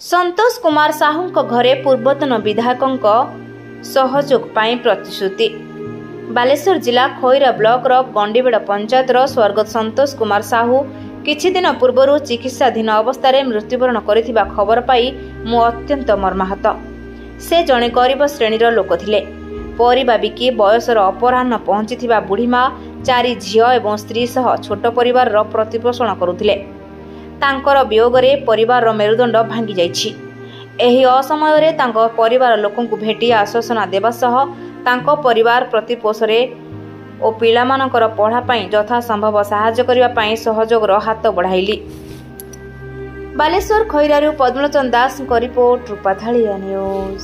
संतोष कुमार साहू घरे पूर्वतन विधायक सहयोग पाई प्रतिश्रुति। बालेश्वर जिला खैरा ब्लॉक गंडीबेड़ पंचायत स्वर्गत संतोष कुमार साहू किछि दिन पूर्व चिकित्साधीन अवस्था मृत्युवरण करथिबा खबर पाई मु अत्यंत मर्माहत। से जड़े गरीब श्रेणीर लोक थिले। परिबा बिकी बयसर अपराह्न पहुंचीथिबा बुढ़ीमा 4 झियो एवं स्त्री सह छोट परिवार प्रतिपोषण करुथिले। तांकर वियोगरे परिवार मेरुदंड भांगी जाइछि। एही असमय रे तांको परिवार लोकंकु भेटी आश्वासना देबा सह तांको परिवार प्रतिपोषरे ओ पिलामानकर पढ़ा पई यथा संभव सहायता करिबा पई सहयोगर हाथ बढ़ाइली। बालेश्वर खैरारु पद्मलोचन दास को रिपोर्ट रूपाथालिया न्यूज।